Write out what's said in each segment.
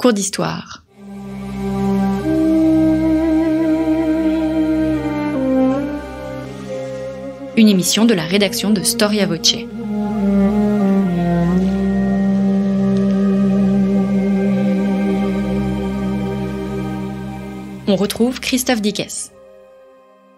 Cours d'histoire. Une émission de la rédaction de Storia Voce. On retrouve Christophe Dickès.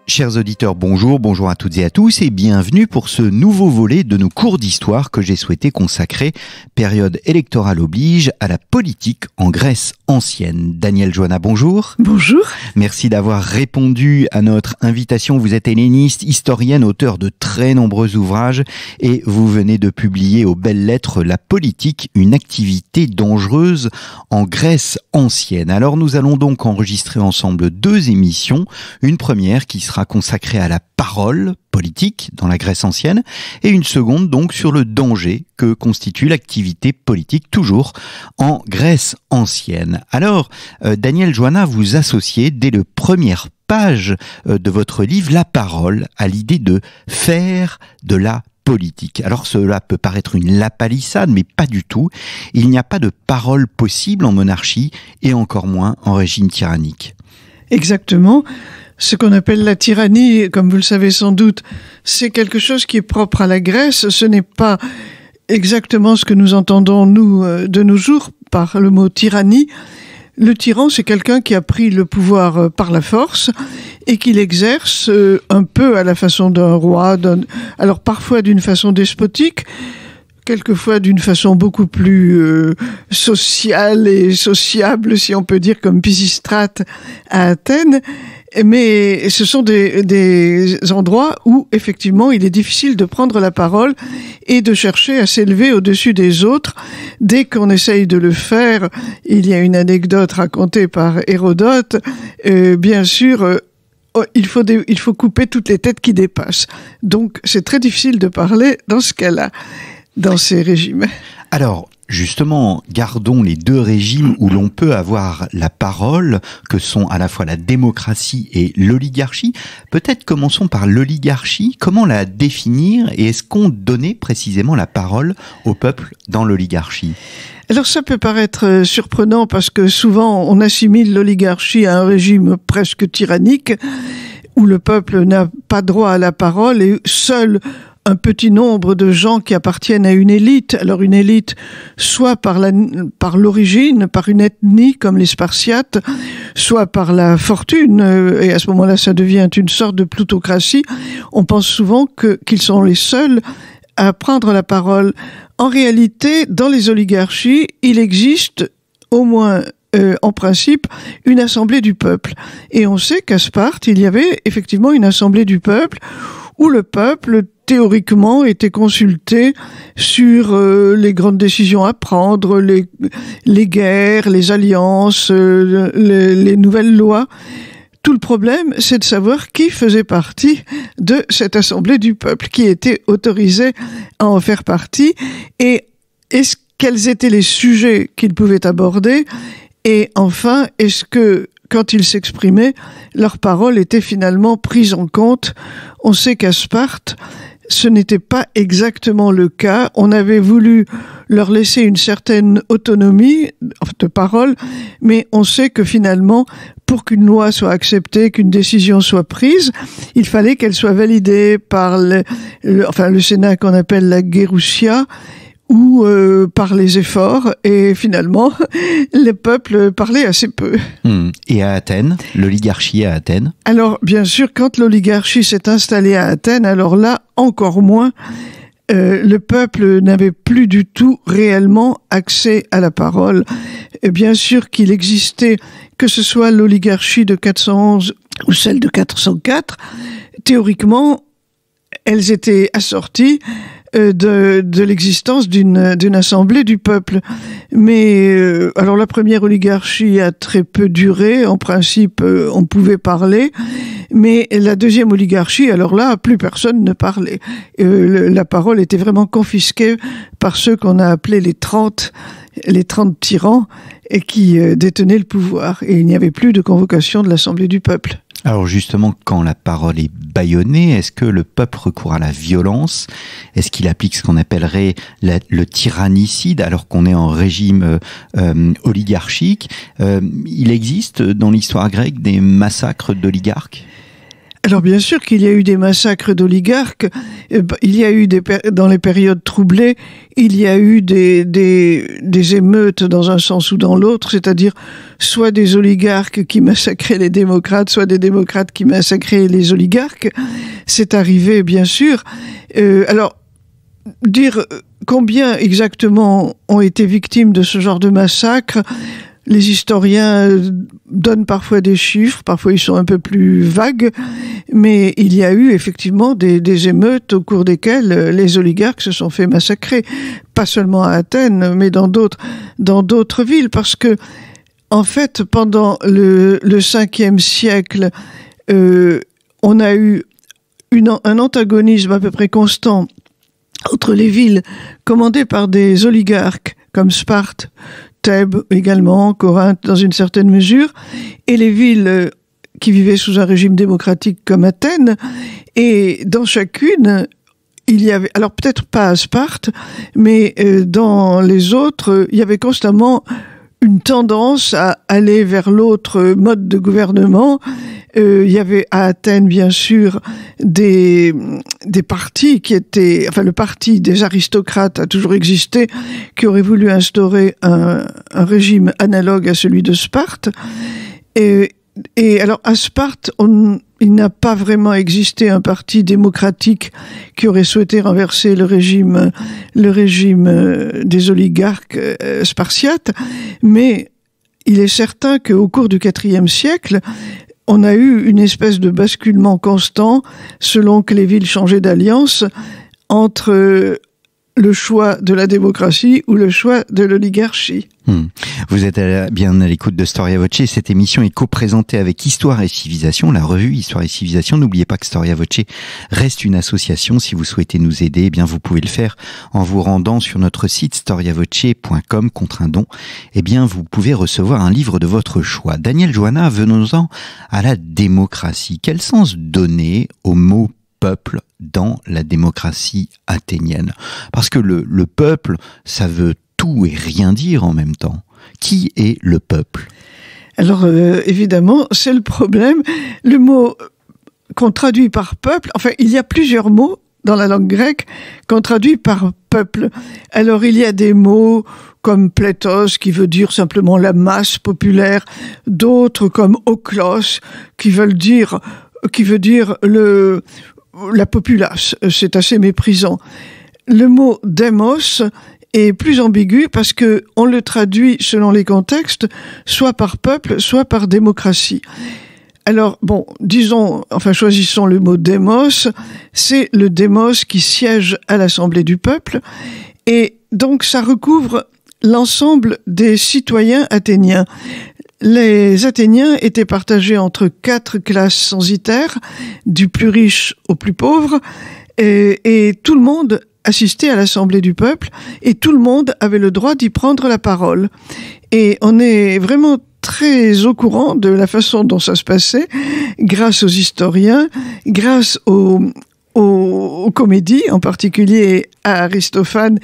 Chers auditeurs, bonjour à toutes et à tous et bienvenue pour ce nouveau volet de nos cours d'histoire que j'ai souhaité consacrer, période électorale oblige, à la politique en Grèce ancienne. Daniel Joanna, bonjour. Bonjour. Merci d'avoir répondu à notre invitation. Vous êtes helléniste, historienne, auteur de très nombreux ouvrages et vous venez de publier aux belles lettres La politique, une activité dangereuse en Grèce ancienne. Alors nous allons donc enregistrer ensemble 2 émissions, une première qui sera consacrée à la parole politique dans la Grèce ancienne et une seconde donc sur le danger que constitue l'activité politique toujours en Grèce ancienne. Alors, Daniel Joanna, vous associez dès les premières pages de votre livre la parole à l'idée de faire de la politique. Alors cela peut paraître une lapalissade, mais pas du tout. Il n'y a pas de parole possible en monarchie et encore moins en régime tyrannique. Exactement. Ce qu'on appelle la tyrannie, comme vous le savez sans doute, c'est quelque chose qui est propre à la Grèce. Ce n'est pas exactement ce que nous entendons, nous, de nos jours, par le mot tyrannie. Le tyran, c'est quelqu'un qui a pris le pouvoir par la force et qui l'exerce un peu à la façon d'un roi, alors parfois d'une façon despotique, quelquefois d'une façon beaucoup plus sociale et sociable, si on peut dire, comme Pisistrate à Athènes. Mais ce sont des endroits où, effectivement, il est difficile de prendre la parole et de chercher à s'élever au-dessus des autres. Dès qu'on essaye de le faire, il y a une anecdote racontée par Hérodote, bien sûr, il faut couper toutes les têtes qui dépassent. Donc, c'est très difficile de parler dans ce cas-là, dans ces régimes. Alors, justement, gardons les 2 régimes où l'on peut avoir la parole, que sont à la fois la démocratie et l'oligarchie. Peut-être commençons par l'oligarchie. Comment la définir et est-ce qu'on donnait précisément la parole au peuple dans l'oligarchie ? Alors ça peut paraître surprenant parce que souvent on assimile l'oligarchie à un régime presque tyrannique où le peuple n'a pas droit à la parole et seul un petit nombre de gens qui appartiennent à une élite, alors une élite soit par l'origine, par une ethnie comme les Spartiates, soit par la fortune, et à ce moment-là ça devient une sorte de plutocratie. On pense souvent qu'ils sont les seuls à prendre la parole. En réalité, dans les oligarchies, il existe au moins en principe, une assemblée du peuple. Et on sait qu'à Sparte, il y avait effectivement une assemblée du peuple où le peuple, théoriquement, était consulté sur les grandes décisions à prendre, les guerres, les alliances, les nouvelles lois. Tout le problème, c'est de savoir qui faisait partie de cette assemblée du peuple, qui était autorisé à en faire partie, et quels étaient les sujets qu'ils pouvaient aborder, et enfin, est-ce que, quand ils s'exprimaient, leurs paroles étaient finalement prises en compte. On sait qu'à Sparte, ce n'était pas exactement le cas. On avait voulu leur laisser une certaine autonomie de parole, mais on sait que finalement, pour qu'une loi soit acceptée, qu'une décision soit prise, il fallait qu'elle soit validée par le Sénat qu'on appelle la Gerousia, ou par les efforts, et finalement, le peuple parlait assez peu. Et à Athènes, l'oligarchie à Athènes ? Alors, bien sûr, quand l'oligarchie s'est installée à Athènes, alors là, encore moins, le peuple n'avait plus du tout réellement accès à la parole. Et bien sûr qu'il existait, que ce soit l'oligarchie de 411 ou celle de 404, théoriquement, elles étaient assorties de l'existence d'une assemblée du peuple. Mais alors la première oligarchie a très peu duré. En principe, on pouvait parler. Mais la deuxième oligarchie, alors là, plus personne ne parlait. La parole était vraiment confisquée par ceux qu'on a appelés les 30 tyrans et qui détenaient le pouvoir. Et il n'y avait plus de convocation de l'Assemblée du peuple. Alors justement, quand la parole est bâillonnée, est-ce que le peuple recourt à la violence? Est-ce qu'il applique ce qu'on appellerait le tyrannicide alors qu'on est en régime oligarchique? Il existe dans l'histoire grecque des massacres d'oligarques? Alors bien sûr qu'il y a eu des massacres d'oligarques, il y a eu dans les périodes troublées, il y a eu des émeutes dans un sens ou dans l'autre, c'est-à-dire soit des oligarques qui massacraient les démocrates, soit des démocrates qui massacraient les oligarques. C'est arrivé bien sûr. Alors dire combien exactement ont été victimes de ce genre de massacre, les historiens donnent parfois des chiffres, parfois ils sont un peu plus vagues, mais il y a eu effectivement des émeutes au cours desquelles les oligarques se sont fait massacrer, pas seulement à Athènes, mais dans d'autres villes, parce que en fait, pendant le 5e siècle, on a eu un antagonisme à peu près constant entre les villes commandées par des oligarques comme Sparte, Thèbes également, Corinthe dans une certaine mesure, et les villes qui vivaient sous un régime démocratique comme Athènes. Et dans chacune, il y avait, alors peut-être pas à Sparte, mais dans les autres, il y avait constamment une tendance à aller vers l'autre mode de gouvernement. Il y avait à Athènes, bien sûr, des partis qui étaient... Enfin, le parti des aristocrates a toujours existé, qui aurait voulu instaurer un régime analogue à celui de Sparte. Et alors, à Sparte, il n'a pas vraiment existé un parti démocratique qui aurait souhaité renverser le régime des oligarques spartiates, mais il est certain qu'au cours du IVe siècle, on a eu une espèce de basculement constant selon que les villes changeaient d'alliance entre le choix de la démocratie ou le choix de l'oligarchie. Vous êtes bien à l'écoute de Storia Voce. Cette émission est co-présentée avec Histoire et Civilisation, la revue Histoire et Civilisation. N'oubliez pas que Storia Voce reste une association. Si vous souhaitez nous aider, eh bien vous pouvez le faire en vous rendant sur notre site storiavoce.com contre un don. Eh bien, vous pouvez recevoir un livre de votre choix. Daniel Joanna, venons-en à la démocratie. Quel sens donner au mot peuple dans la démocratie athénienne? Parce que le peuple, ça veut tout et rien dire en même temps. Qui est le peuple? Alors, évidemment, c'est le problème. Le mot qu'on traduit par peuple, enfin, il y a plusieurs mots dans la langue grecque qu'on traduit par peuple. Alors, il y a des mots comme pléthos, qui veut dire simplement la masse populaire, d'autres comme oklos, qui veut dire la populace. C'est assez méprisant. Le mot démos est plus ambigu parce que on le traduit selon les contextes, soit par peuple, soit par démocratie. Alors, bon, choisissons le mot démos. C'est le démos qui siège à l'Assemblée du peuple. Et donc, ça recouvre l'ensemble des citoyens athéniens. Les Athéniens étaient partagés entre 4 classes censitaires, du plus riche au plus pauvre, et tout le monde assistait à l'Assemblée du peuple, et tout le monde avait le droit d'y prendre la parole. Et on est vraiment très au courant de la façon dont ça se passait, grâce aux historiens, grâce aux comédies, en particulier à Aristophane,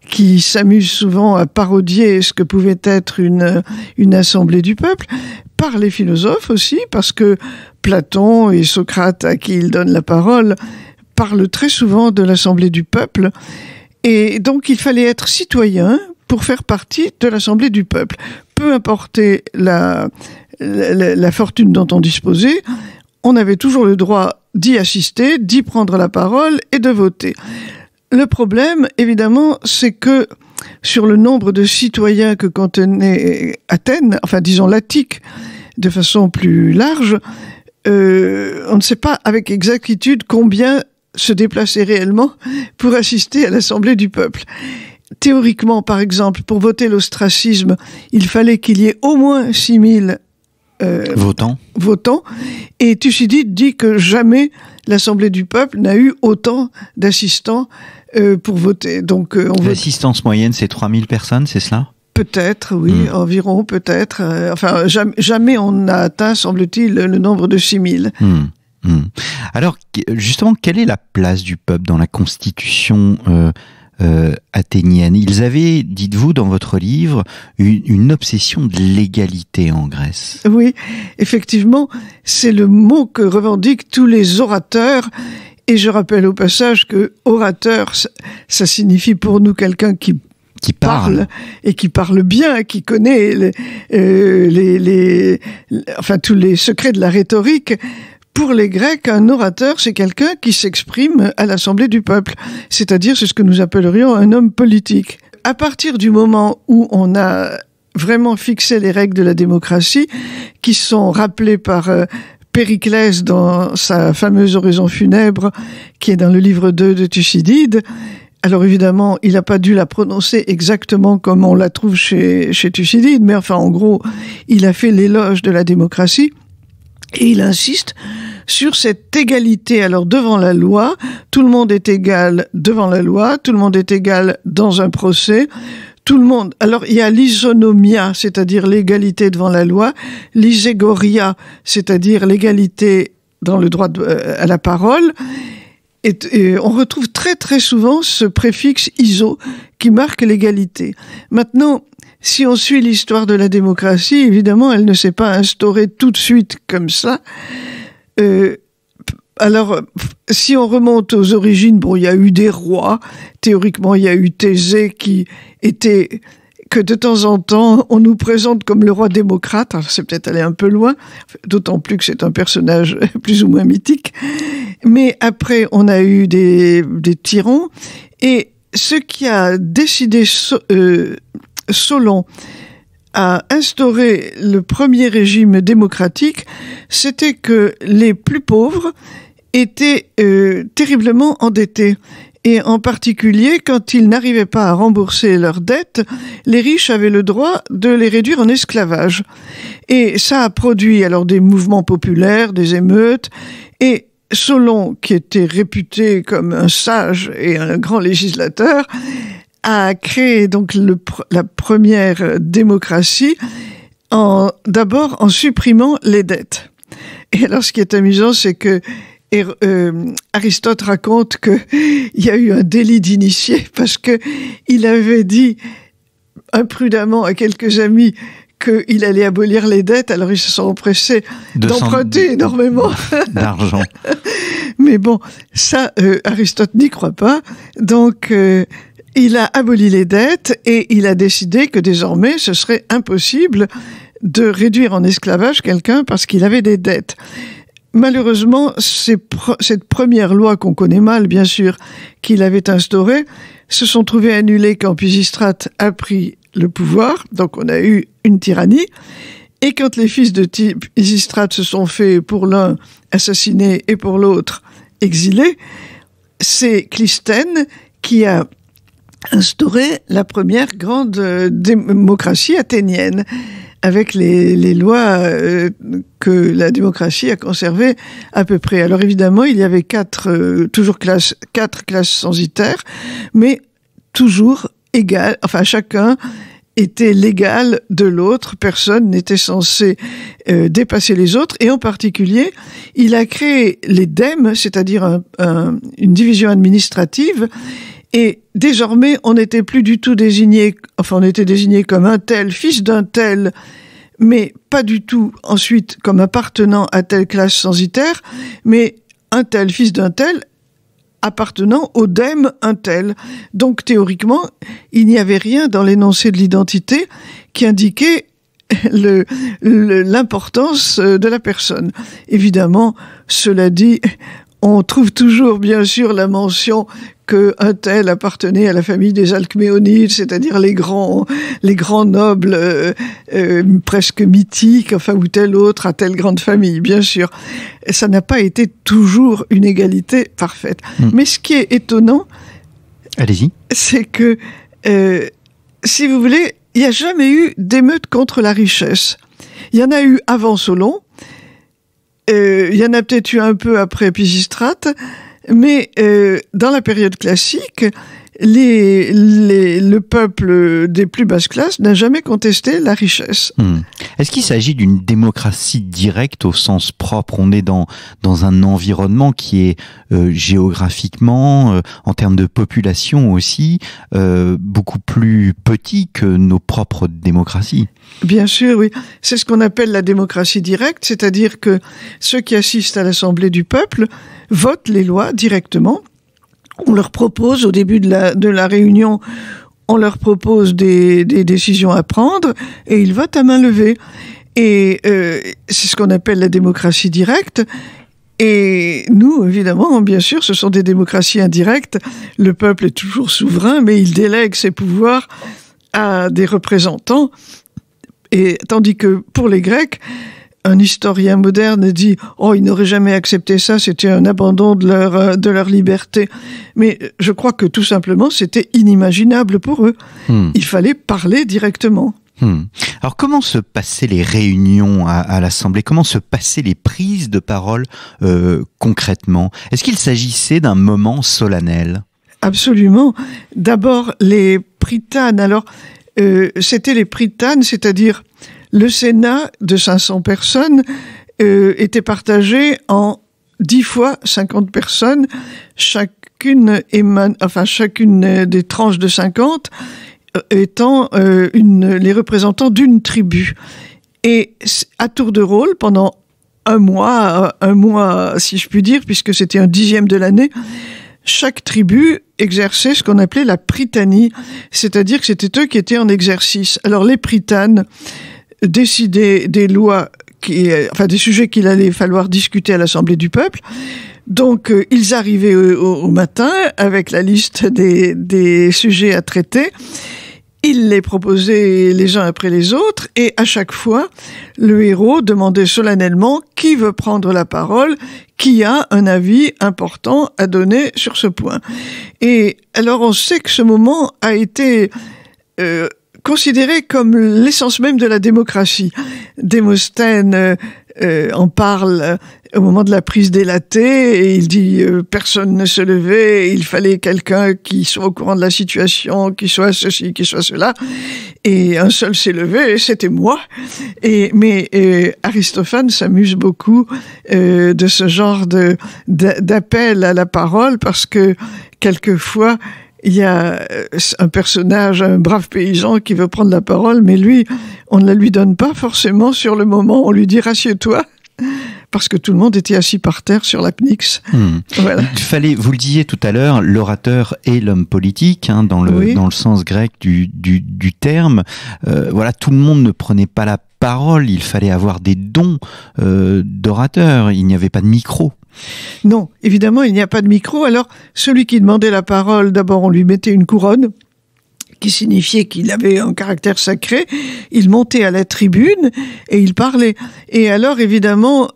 qui s'amuse souvent à parodier ce que pouvait être une assemblée du peuple, par les philosophes aussi, parce que Platon et Socrate, à qui il donne la parole, parlent très souvent de l'assemblée du peuple. Et donc, il fallait être citoyen pour faire partie de l'assemblée du peuple. Peu importait la fortune dont on disposait, on avait toujours le droit d'y assister, d'y prendre la parole et de voter. Le problème, évidemment, c'est que sur le nombre de citoyens que contenait Athènes, enfin disons l'Attique, de façon plus large, on ne sait pas avec exactitude combien se déplaçaient réellement pour assister à l'Assemblée du peuple. Théoriquement, par exemple, pour voter l'ostracisme, il fallait qu'il y ait au moins 6000 votants. Et Thucydide dit que jamais l'Assemblée du peuple n'a eu autant d'assistants pour voter. Donc, l'assistance moyenne, c'est 3000 personnes, c'est cela ? Peut-être, oui, environ, peut-être. Enfin, jamais on n'a atteint, semble-t-il, le nombre de 6000. Alors, justement, quelle est la place du peuple dans la constitution athénienne? Ils avaient, dites-vous dans votre livre, une obsession de l'égalité en Grèce. Oui, effectivement, c'est le mot que revendiquent tous les orateurs. Et je rappelle au passage que orateur, ça signifie pour nous quelqu'un qui parle et qui parle bien, qui connaît tous les secrets de la rhétorique. Pour les Grecs, un orateur, c'est quelqu'un qui s'exprime à l'Assemblée du peuple. C'est-à-dire, c'est ce que nous appellerions un homme politique. À partir du moment où on a vraiment fixé les règles de la démocratie, qui sont rappelées par Périclès dans sa fameuse oraison funèbre, qui est dans le livre 2 de Thucydide. Alors évidemment, il n'a pas dû la prononcer exactement comme on la trouve chez Thucydide, mais enfin, en gros, il a fait l'éloge de la démocratie. Et il insiste sur cette égalité. Alors, devant la loi, tout le monde est égal devant la loi, tout le monde est égal dans un procès, tout le monde. Alors, il y a l'isonomia, c'est-à-dire l'égalité devant la loi, l'iségoria, c'est-à-dire l'égalité dans le droit à la parole. Et on retrouve très très souvent ce préfixe iso qui marque l'égalité. Maintenant, si on suit l'histoire de la démocratie, évidemment, elle ne s'est pas instaurée tout de suite comme ça. Alors, si on remonte aux origines, bon, il y a eu des rois. Théoriquement, il y a eu Thésée que de temps en temps, on nous présente comme le roi démocrate. Alors, c'est peut-être aller un peu loin, d'autant plus que c'est un personnage plus ou moins mythique. Mais après, on a eu des tyrans. Et ce qui a décidé Solon a instauré le premier régime démocratique, c'était que les plus pauvres étaient terriblement endettés. Et en particulier, quand ils n'arrivaient pas à rembourser leurs dettes, les riches avaient le droit de les réduire en esclavage. Et ça a produit alors des mouvements populaires, des émeutes, et Solon, qui était réputé comme un sage et un grand législateur, a créé donc la première démocratie d'abord en supprimant les dettes. Et alors, ce qui est amusant, c'est que Aristote raconte qu'il y a eu un délit d'initié parce que il avait dit imprudemment à quelques amis qu'il allait abolir les dettes, alors ils se sont empressés d'emprunter énormément d'argent. Mais bon, ça, Aristote n'y croit pas. Donc, il a aboli les dettes et il a décidé que désormais, ce serait impossible de réduire en esclavage quelqu'un parce qu'il avait des dettes. Malheureusement, cette première loi qu'on connaît mal, bien sûr, qu'il avait instaurée, se sont trouvées annulées quand Pisistrate a pris le pouvoir. Donc, on a eu une tyrannie. Et quand les fils de Pisistrate se sont fait, pour l'un, assassinés et pour l'autre, exilés, c'est Clisthène qui a instauré la première grande démocratie athénienne, avec les lois que la démocratie a conservées à peu près. Alors évidemment, il y avait quatre classes censitaires, mais toujours égales, enfin chacun était l'égal de l'autre, personne n'était censé dépasser les autres, et en particulier, il a créé les dèmes, c'est-à-dire une division administrative, et désormais, on n'était plus du tout désigné, enfin on était désigné comme un tel, fils d'un tel, mais pas du tout ensuite comme appartenant à telle classe censitaire, mais un tel, fils d'un tel, appartenant au dème un tel. Donc théoriquement, il n'y avait rien dans l'énoncé de l'identité qui indiquait l'importance de la personne. Évidemment, cela dit, on trouve toujours bien sûr la mention qu'un tel appartenait à la famille des Alcméonides, c'est-à-dire les grands nobles presque mythiques, enfin ou tel autre à telle grande famille, bien sûr. Et ça n'a pas été toujours une égalité parfaite. Mais ce qui est étonnant, allez-y, c'est que si vous voulez, il n'y a jamais eu d'émeute contre la richesse. Il y en a eu avant Solon. Il y en a peut-être eu un peu après Pisistrate, mais dans la période classique, le peuple des plus basses classes n'a jamais contesté la richesse. Est-ce qu'il s'agit d'une démocratie directe au sens propre? On est dans un environnement qui est géographiquement, en termes de population aussi, beaucoup plus petit que nos propres démocraties. Bien sûr, oui. C'est ce qu'on appelle la démocratie directe, c'est-à-dire que ceux qui assistent à l'Assemblée du peuple votent les lois directement. On leur propose, au début de la réunion, on leur propose des décisions à prendre et ils votent à main levée. Et c'est ce qu'on appelle la démocratie directe. Et nous, évidemment, bien sûr, ce sont des démocraties indirectes. Le peuple est toujours souverain, mais il délègue ses pouvoirs à des représentants. Et tandis que pour les Grecs, un historien moderne dit « Oh, ils n'auraient jamais accepté ça, c'était un abandon de leur liberté. » Mais je crois que tout simplement, c'était inimaginable pour eux. Il fallait parler directement. Alors comment se passaient les réunions à l'Assemblée? Comment se passaient les prises de parole concrètement? Est-ce qu'il s'agissait d'un moment solennel? Absolument. D'abord, les pritanes. Alors, c'était les pritanes, c'est-à-dire le Sénat de 500 personnes était partagé en 10 fois 50 personnes, chacune des tranches de 50 étant les représentants d'une tribu. Et à tour de rôle, pendant un mois, si je puis dire, puisque c'était un 10e de l'année, chaque tribu exerçait ce qu'on appelait la prytanie, c'est-à-dire que c'était eux qui étaient en exercice. Alors les prytanes décidaient des lois, des sujets qu'il allait falloir discuter à l'Assemblée du peuple. Donc ils arrivaient au matin avec la liste des sujets à traiter. Ils les proposaient les uns après les autres et à chaque fois, le héros demandait solennellement qui veut prendre la parole, qui a un avis important à donner sur ce point. Et alors on sait que ce moment a été considéré comme l'essence même de la démocratie. Démosthène en parle au moment de la prise des latés et il dit personne ne se levait, il fallait quelqu'un qui soit au courant de la situation, qui soit ceci, qui soit cela, et un seul s'est levé, c'était moi. Mais Aristophane s'amuse beaucoup de ce genre d'appel à la parole parce que quelquefois il y a un personnage, un brave paysan qui veut prendre la parole, mais lui, on ne la lui donne pas forcément sur le moment. On lui dit « rassieds-toi » parce que tout le monde était assis par terre sur la pnyx. Voilà. Vous le disiez tout à l'heure, l'orateur est l'homme politique, dans le sens grec du terme. Voilà, tout le monde ne prenait pas la parole, il fallait avoir des dons d'orateur, il n'y avait pas de micro. Non, évidemment, il n'y a pas de micro. Alors, celui qui demandait la parole, d'abord, on lui mettait une couronne, qui signifiait qu'il avait un caractère sacré. Il montait à la tribune et il parlait. Et alors, évidemment,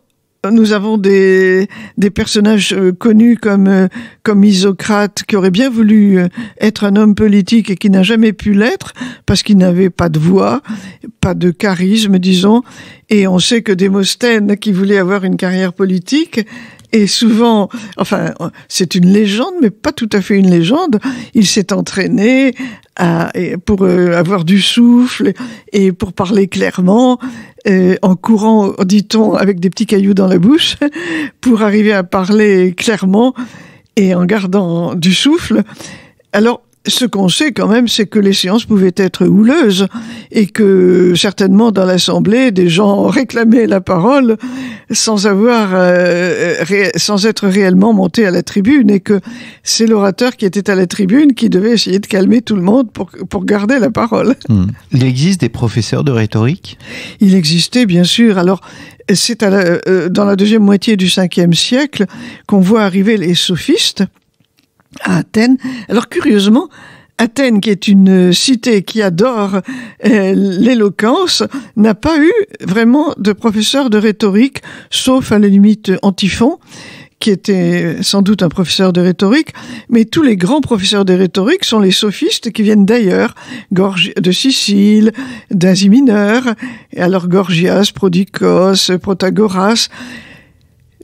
nous avons des personnages connus comme Isocrate, qui aurait bien voulu être un homme politique et qui n'a jamais pu l'être, parce qu'il n'avait pas de voix, pas de charisme, disons. Et on sait que Démosthène, qui voulait avoir une carrière politique, et souvent, c'est une légende, mais pas tout à fait une légende. Il s'est entraîné pour avoir du souffle et pour parler clairement, en courant, dit-on, avec des petits cailloux dans la bouche, pour arriver à parler clairement et en gardant du souffle. Alors, ce qu'on sait quand même, c'est que les séances pouvaient être houleuses et que certainement dans l'Assemblée, des gens réclamaient la parole sans être réellement montés à la tribune et que c'est l'orateur qui était à la tribune qui devait essayer de calmer tout le monde pour garder la parole. Il existe des professeurs de rhétorique? Il existait, bien sûr. Alors, c'est dans la deuxième moitié du 5e siècle qu'on voit arriver les sophistes à Athènes. Alors curieusement, Athènes, qui est une cité qui adore l'éloquence, n'a pas eu vraiment de professeur de rhétorique, sauf à la limite Antiphon, qui était sans doute un professeur de rhétorique, mais tous les grands professeurs de rhétorique sont les sophistes qui viennent d'ailleurs, de Sicile, d'Asie mineure, et alors Gorgias, Prodicos, Protagoras,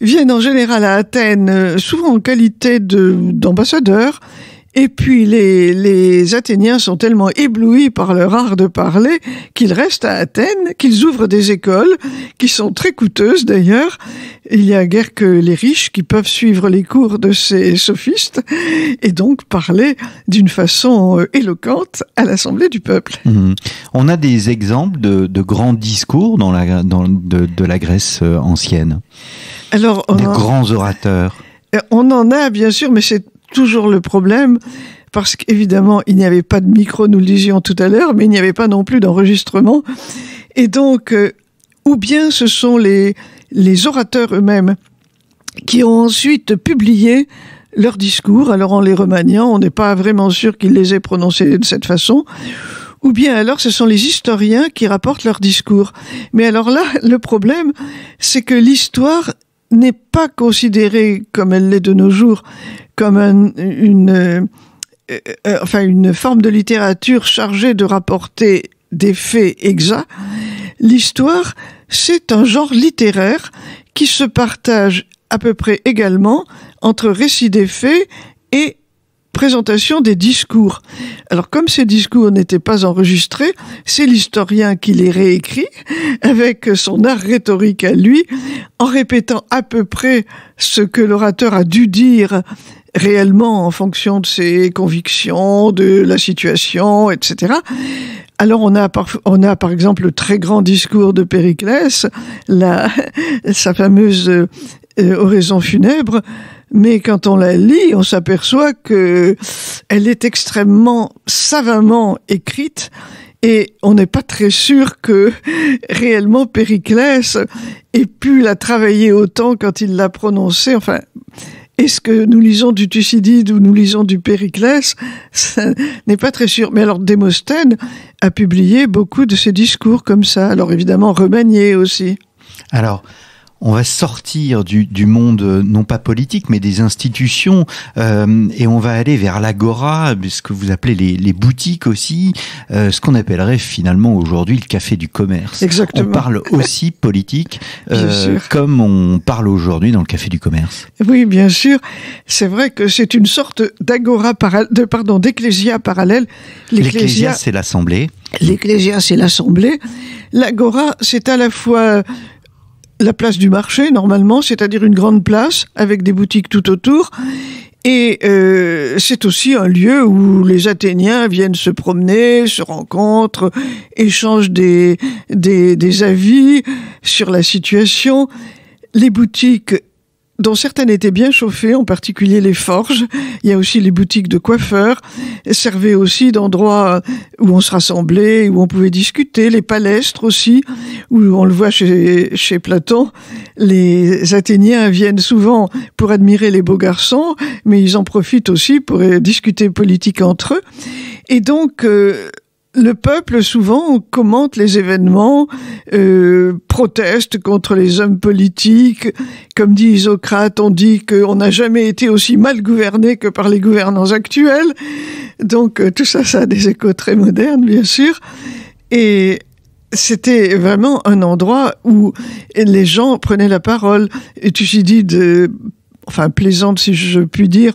viennent en général à Athènes, souvent en qualité d'ambassadeurs, Et puis les Athéniens sont tellement éblouis par leur art de parler qu'ils restent à Athènes, qu'ils ouvrent des écoles, qui sont très coûteuses d'ailleurs. Il n'y a guère que les riches qui peuvent suivre les cours de ces sophistes et donc parler d'une façon éloquente à l'Assemblée du peuple. On a des exemples de grands discours de la Grèce ancienne. Alors, des grands orateurs. On en a bien sûr, mais c'est toujours le problème, parce qu'évidemment, il n'y avait pas de micro, nous le disions tout à l'heure, mais il n'y avait pas non plus d'enregistrement. Et donc, ou bien ce sont les orateurs eux-mêmes qui ont ensuite publié leurs discours, alors en les remaniant, on n'est pas vraiment sûr qu'ils les aient prononcés de cette façon, ou bien alors ce sont les historiens qui rapportent leurs discours. Mais alors là, le problème, c'est que l'histoire n'est pas considérée comme elle l'est de nos jours, comme une forme de littérature chargée de rapporter des faits exacts. L'histoire, c'est un genre littéraire qui se partage à peu près également entre récit des faits et présentation des discours. Alors, comme ces discours n'étaient pas enregistrés, c'est l'historien qui les réécrit avec son art rhétorique à lui, en répétant à peu près ce que l'orateur a dû dire réellement en fonction de ses convictions, de la situation, etc. Alors on a par exemple le très grand discours de Périclès, sa fameuse oraison funèbre, mais quand on la lit, on s'aperçoit que elle est extrêmement savamment écrite et on n'est pas très sûr que réellement Périclès ait pu la travailler autant quand il l'a prononcée. Enfin, est-ce que nous lisons du Thucydide ou nous lisons du Périclès? Ça n'est pas très sûr. Mais alors, Démosthène a publié beaucoup de ses discours comme ça. Alors, évidemment, remaniés aussi. Alors, on va sortir du monde, non pas politique, mais des institutions, et on va aller vers l'agora, ce que vous appelez les boutiques aussi, ce qu'on appellerait finalement aujourd'hui le café du commerce. Exactement. On parle aussi politique, comme on parle aujourd'hui dans le café du commerce. Oui, bien sûr. C'est vrai que c'est une sorte d'agora d'ecclésia parallèle. L'ecclésia, c'est l'assemblée. L'ecclésia, c'est l'assemblée. L'agora, c'est à la fois la place du marché, normalement, c'est-à-dire une grande place avec des boutiques tout autour. Et c'est aussi un lieu où les Athéniens viennent se promener, se rencontrent, échangent des avis sur la situation. Les boutiques, dont certaines étaient bien chauffées, en particulier les forges. Il y a aussi les boutiques de coiffeurs, servaient aussi d'endroits où on se rassemblait, où on pouvait discuter, les palestres aussi, où on le voit chez Platon. Les Athéniens viennent souvent pour admirer les beaux garçons, mais ils en profitent aussi pour discuter politique entre eux. Et donc, le peuple, souvent, commente les événements, proteste contre les hommes politiques. Comme dit Isocrate, on dit qu'on n'a jamais été aussi mal gouverné que par les gouvernants actuels. Donc, tout ça, ça a des échos très modernes, bien sûr. Et c'était vraiment un endroit où les gens prenaient la parole. Et Thucydide, plaisante si je puis dire,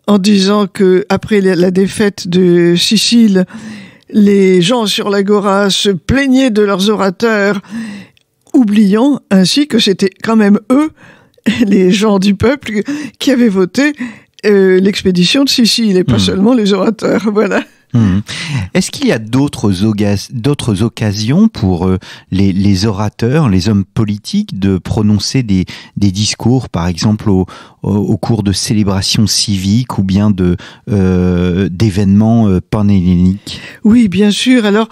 en disant que après la défaite de Sicile, les gens sur l'agora se plaignaient de leurs orateurs, oubliant ainsi que c'était quand même eux, les gens du peuple, qui avaient voté l'expédition de Sicile et pas seulement les orateurs. Voilà. Est-ce qu'il y a d'autres occasions pour les orateurs, les hommes politiques, de prononcer des discours, par exemple au cours de célébrations civiques ou bien d'événements panhelléniques? Oui, bien sûr. Alors,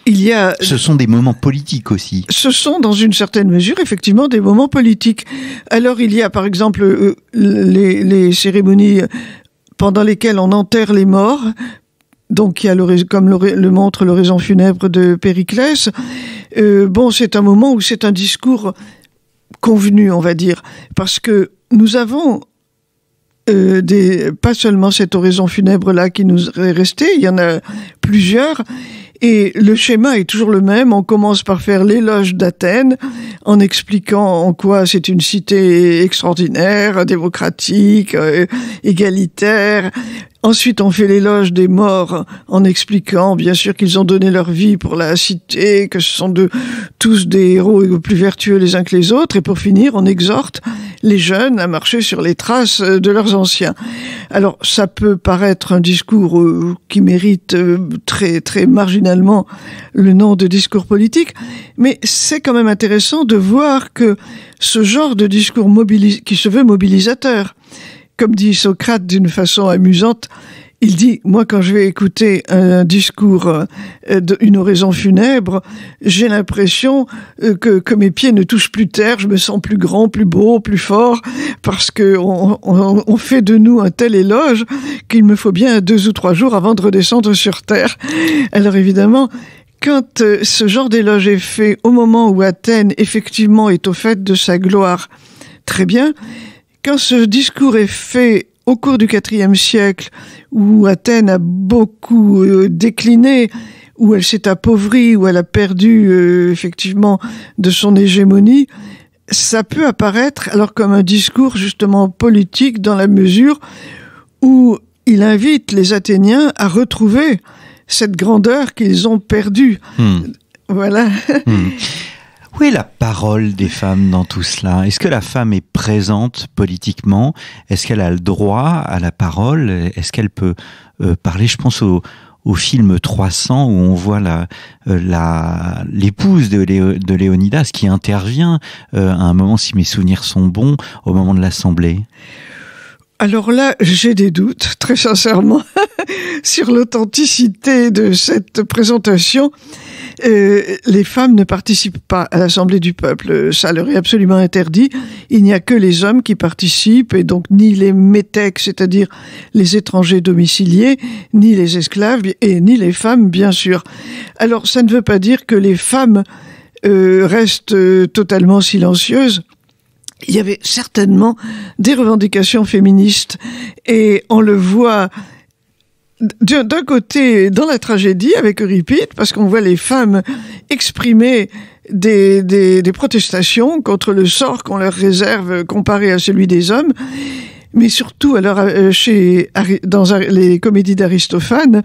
ce sont des moments politiques aussi. Ce sont, dans une certaine mesure, effectivement, des moments politiques. Alors, il y a, par exemple, les cérémonies pendant lesquelles on enterre les morts. Donc, il y a comme le montre l'oraison funèbre de Périclès. C'est un moment où c'est un discours convenu, on va dire, parce que nous avons pas seulement cette oraison funèbre-là qui nous est restée, il y en a plusieurs. Et le schéma est toujours le même. On commence par faire l'éloge d'Athènes en expliquant en quoi c'est une cité extraordinaire, démocratique, égalitaire. Ensuite, on fait l'éloge des morts en expliquant, bien sûr, qu'ils ont donné leur vie pour la cité, que ce sont tous des héros plus vertueux les uns que les autres. Et pour finir, on exhorte les jeunes à marcher sur les traces de leurs anciens. Alors, ça peut paraître un discours qui mérite très, très marginalement le nom de discours politique, mais c'est quand même intéressant de voir que ce genre de discours qui se veut mobilisateur, comme dit Socrate d'une façon amusante, il dit, moi quand je vais écouter un discours d'une oraison funèbre, j'ai l'impression que mes pieds ne touchent plus terre, je me sens plus grand, plus beau, plus fort, parce que on fait de nous un tel éloge qu'il me faut bien 2 ou 3 jours avant de redescendre sur terre. Alors évidemment, quand ce genre d'éloge est fait au moment où Athènes effectivement est au fait de sa gloire, très bien. Quand ce discours est fait au cours du IVe siècle, où Athènes a beaucoup décliné, où elle s'est appauvrie, où elle a perdu effectivement de son hégémonie, ça peut apparaître alors comme un discours justement politique dans la mesure où il invite les Athéniens à retrouver cette grandeur qu'ils ont perdue. Voilà. Où est la parole des femmes dans tout cela? Est-ce que la femme est présente politiquement? Est-ce qu'elle a le droit à la parole? Est-ce qu'elle peut parler? Je pense au film 300 où on voit l'épouse de Léonidas qui intervient à un moment, si mes souvenirs sont bons, au moment de l'Assemblée. Alors là, j'ai des doutes, très sincèrement, sur l'authenticité de cette présentation. Les femmes ne participent pas à l'Assemblée du peuple, ça leur est absolument interdit. Il n'y a que les hommes qui participent, et donc ni les métèques, c'est-à-dire les étrangers domiciliés, ni les esclaves, et ni les femmes, bien sûr. Alors, ça ne veut pas dire que les femmes restent totalement silencieuses. Il y avait certainement des revendications féministes, et on le voit d'un côté dans la tragédie avec Euripide, parce qu'on voit les femmes exprimer des protestations contre le sort qu'on leur réserve comparé à celui des hommes, mais surtout alors dans les comédies d'Aristophane,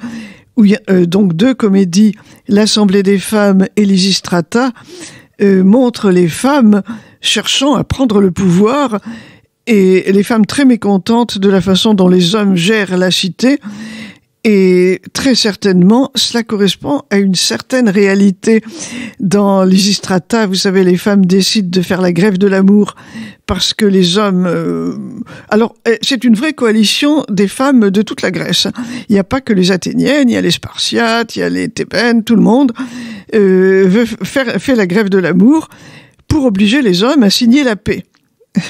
où il y a donc 2 comédies, l'Assemblée des femmes et Lysistrata, montrent les femmes cherchant à prendre le pouvoir, et les femmes très mécontentes de la façon dont les hommes gèrent la cité. Et très certainement, cela correspond à une certaine réalité. Dans Lysistrata, vous savez, les femmes décident de faire la grève de l'amour parce que les hommes... Alors, c'est une vraie coalition des femmes de toute la Grèce. Il n'y a pas que les Athéniennes, il y a les Spartiates, il y a les Thébaines, tout le monde fait la grève de l'amour pour obliger les hommes à signer la paix.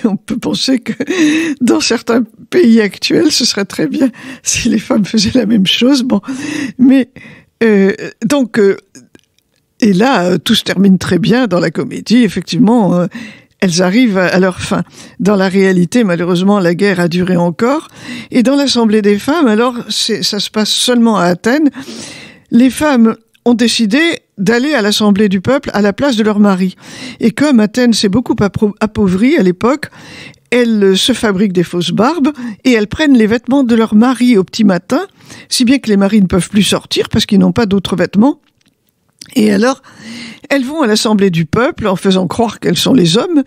On peut penser que dans certains pays actuels, ce serait très bien si les femmes faisaient la même chose. Bon, mais donc, et là, tout se termine très bien dans la comédie. Effectivement, elles arrivent à leur fin. Dans la réalité, malheureusement, la guerre a duré encore. Et dans l'Assemblée des femmes, alors, ça se passe seulement à Athènes. Les femmes ont décidé d'aller à l'Assemblée du peuple à la place de leur mari. Et comme Athènes s'est beaucoup appauvrie à l'époque, elles se fabriquent des fausses barbes et elles prennent les vêtements de leur mari au petit matin, si bien que les maris ne peuvent plus sortir parce qu'ils n'ont pas d'autres vêtements. Et alors, elles vont à l'Assemblée du peuple en faisant croire qu'elles sont les hommes,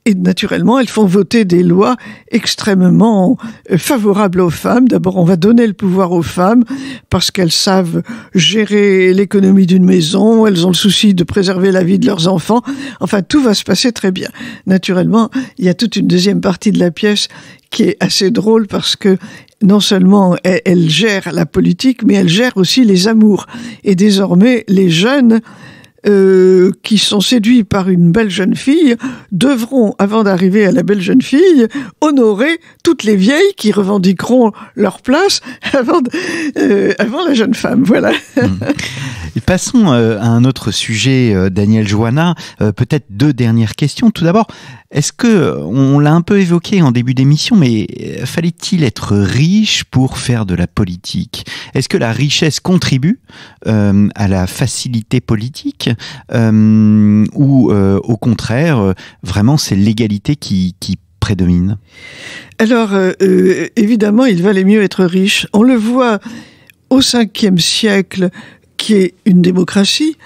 et naturellement, elles font voter des lois extrêmement favorables aux femmes. D'abord, on va donner le pouvoir aux femmes parce qu'elles savent gérer l'économie d'une maison, elles ont le souci de préserver la vie de leurs enfants. Enfin, tout va se passer très bien. Naturellement, il y a toute une deuxième partie de la pièce qui est assez drôle parce que non seulement elle gère la politique, mais elle gère aussi les amours. Et désormais, les jeunes qui sont séduits par une belle jeune fille devront, avant d'arriver à la belle jeune fille, honorer toutes les vieilles qui revendiqueront leur place avant la jeune femme. Voilà. Et passons à un autre sujet, Daniel Joanna. Peut-être 2 dernières questions. Tout d'abord, est-ce que, on l'a un peu évoqué en début d'émission, mais fallait-il être riche pour faire de la politique? Est-ce que la richesse contribue à la facilité politique ou au contraire, vraiment c'est l'égalité qui prédomine? Alors, évidemment, il valait mieux être riche. On le voit au 5e siècle, qui est une démocratie.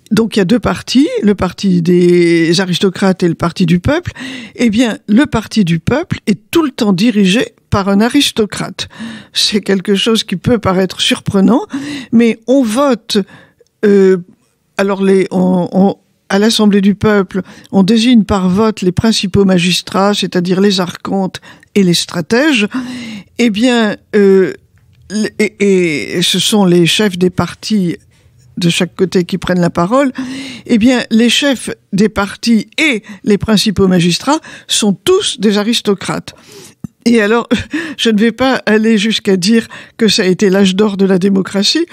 Donc, il y a deux partis, le parti des aristocrates et le parti du peuple. Eh bien, le parti du peuple est tout le temps dirigé par un aristocrate. C'est quelque chose qui peut paraître surprenant, mais on vote... à l'Assemblée du peuple, on désigne par vote les principaux magistrats, c'est-à-dire les archontes et les stratèges. Eh bien, et ce sont les chefs des partis de chaque côté qui prennent la parole. Eh bien, les chefs des partis et les principaux magistrats sont tous des aristocrates. Et alors, je ne vais pas aller jusqu'à dire que ça a été l'âge d'or de la démocratie,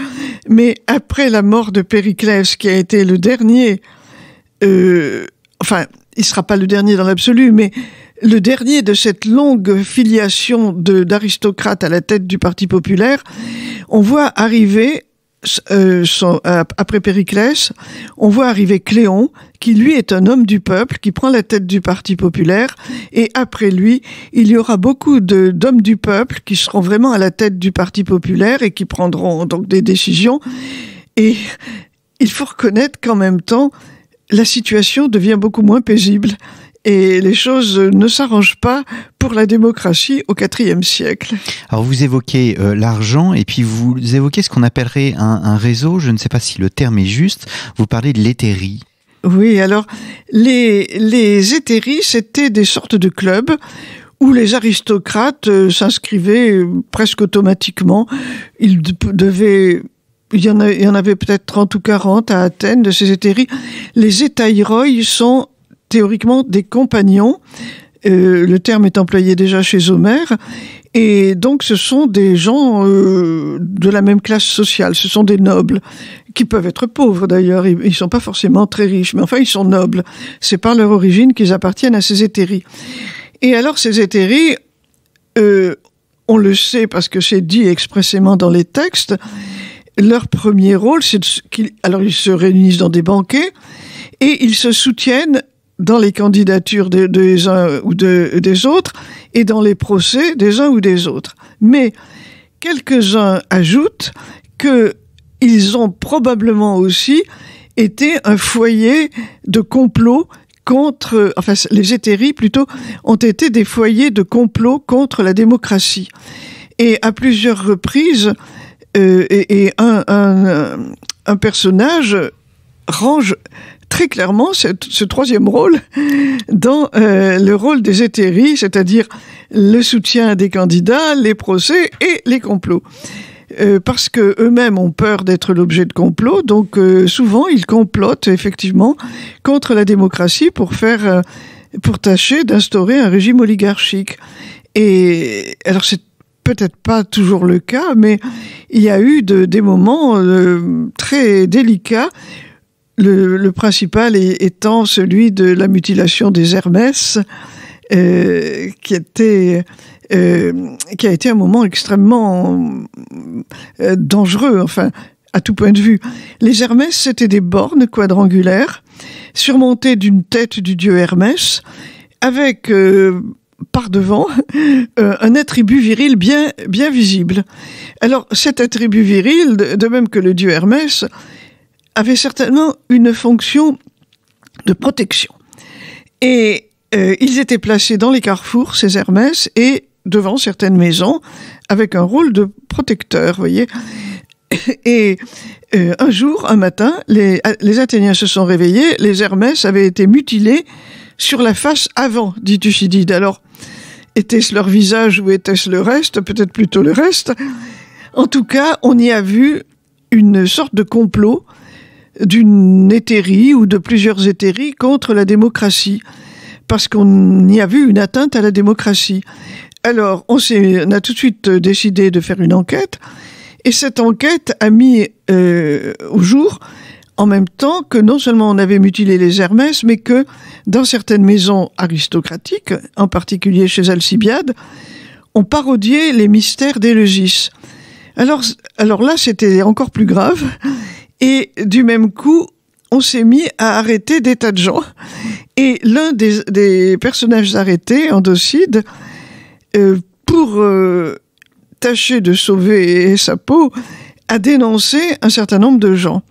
mais après la mort de Périclès, qui a été le dernier, il sera pas le dernier dans l'absolu, mais le dernier de cette longue filiation d'aristocrates à la tête du Parti populaire, on voit arriver, après Périclès, on voit arriver Cléon, qui lui est un homme du peuple, qui prend la tête du Parti populaire, et après lui, il y aura beaucoup d'hommes du peuple qui seront vraiment à la tête du Parti populaire et qui prendront donc des décisions. Et il faut reconnaître qu'en même temps, la situation devient beaucoup moins paisible et les choses ne s'arrangent pas pour la démocratie au IVe siècle. Alors vous évoquez l'argent et puis vous évoquez ce qu'on appellerait un réseau, je ne sais pas si le terme est juste, vous parlez de l'hétérie. Oui, alors les hétéries, c'était des sortes de clubs où les aristocrates s'inscrivaient presque automatiquement. Il y en avait peut-être 30 ou 40 à Athènes de ces hétéries. Les hétairoi sont théoriquement des compagnons. Le terme est employé déjà chez Homère. Et donc ce sont des gens de la même classe sociale. Ce sont des nobles, qui peuvent être pauvres d'ailleurs. Ils sont pas forcément très riches, mais enfin ils sont nobles. C'est par leur origine qu'ils appartiennent à ces hétéries. Et alors ces hétéries, on le sait parce que c'est dit expressément dans les textes, leur premier rôle, c'est alors ils se réunissent dans des banquets et ils se soutiennent dans les candidatures des uns ou des autres et dans les procès des uns ou des autres. Mais quelques-uns ajoutent qu'ils ont probablement aussi été un foyer de complot les hétéries plutôt, ont été des foyers de complot contre la démocratie. Et à plusieurs reprises, un personnage range très clairement ce troisième rôle dans le rôle des hétéries, c'est-à-dire le soutien des candidats, les procès et les complots. Parce que eux-mêmes ont peur d'être l'objet de complots, donc souvent ils complotent effectivement contre la démocratie pour tâcher d'instaurer un régime oligarchique. Et alors c'est peut-être pas toujours le cas, mais il y a eu des moments très délicats. Le principal étant celui de la mutilation des Hermès, qui a été un moment extrêmement dangereux, enfin, à tout point de vue. Les Hermès, c'était des bornes quadrangulaires, surmontées d'une tête du dieu Hermès, avec, par devant, un attribut viril bien visible. Alors, cet attribut viril, de même que le dieu Hermès, avait certainement une fonction de protection. Et ils étaient placés dans les carrefours, ces Hermès, et devant certaines maisons, avec un rôle de protecteur, vous voyez. Et un jour, un matin, les Athéniens se sont réveillés, les Hermès avaient été mutilés sur la face avant, dit Thucydide. Alors, était-ce leur visage ou était-ce le reste? Peut-être plutôt le reste. En tout cas, on y a vu une sorte de complot d'une hétérie ou de plusieurs hétéries contre la démocratie, parce qu'on y a vu une atteinte à la démocratie. Alors, on a tout de suite décidé de faire une enquête, et cette enquête a mis au jour, en même temps que non seulement on avait mutilé les Hermès, mais que dans certaines maisons aristocratiques, en particulier chez Alcibiade, on parodiait les mystères d'Éleusis. Alors là, c'était encore plus grave. Et du même coup, on s'est mis à arrêter des tas de gens. Et l'un des personnages arrêtés, Andocide, pour tâcher de sauver sa peau, a dénoncé un certain nombre de gens.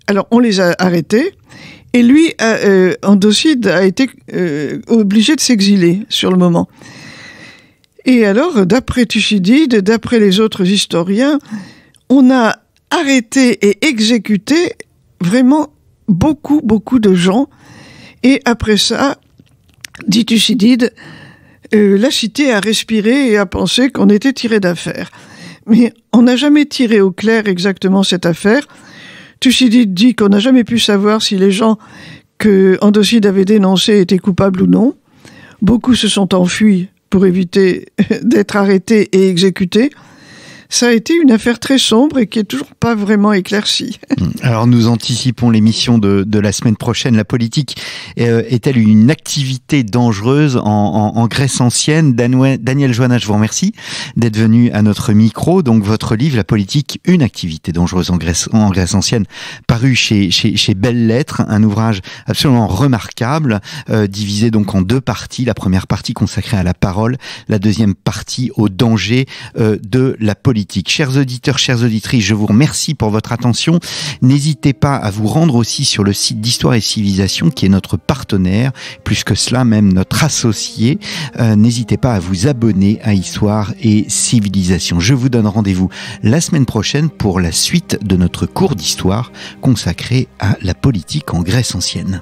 Alors, on les a arrêtés, et lui, Andocide, a été obligé de s'exiler sur le moment. Et alors, d'après Thucydide, d'après les autres historiens, on a arrêté et exécuté vraiment beaucoup de gens. Et après ça, dit Thucydide, la cité a respiré et a pensé qu'on était tiré d'affaire. Mais on n'a jamais tiré au clair exactement cette affaire. Thucydide dit qu'on n'a jamais pu savoir si les gens que Andocide avait dénoncés étaient coupables ou non. Beaucoup se sont enfuis pour éviter d'être arrêtés et exécutés. Ça a été une affaire très sombre et qui est toujours pas vraiment éclaircie. Alors nous anticipons l'émission de la semaine prochaine. La politique est-elle une activité dangereuse en Grèce ancienne? Daniel Joanna, je vous remercie d'être venu à notre micro. Donc votre livre, La politique, une activité dangereuse en Grèce ancienne, paru chez Belles Lettres, un ouvrage absolument remarquable, divisé donc en deux parties. La première partie consacrée à la parole, la deuxième partie au danger de la politique. Chers auditeurs, chères auditrices, je vous remercie pour votre attention. N'hésitez pas à vous rendre aussi sur le site d'Histoire et Civilisation, qui est notre partenaire, plus que cela, même notre associé. N'hésitez pas à vous abonner à Histoire et Civilisation. Je vous donne rendez-vous la semaine prochaine pour la suite de notre cours d'histoire consacré à la politique en Grèce ancienne.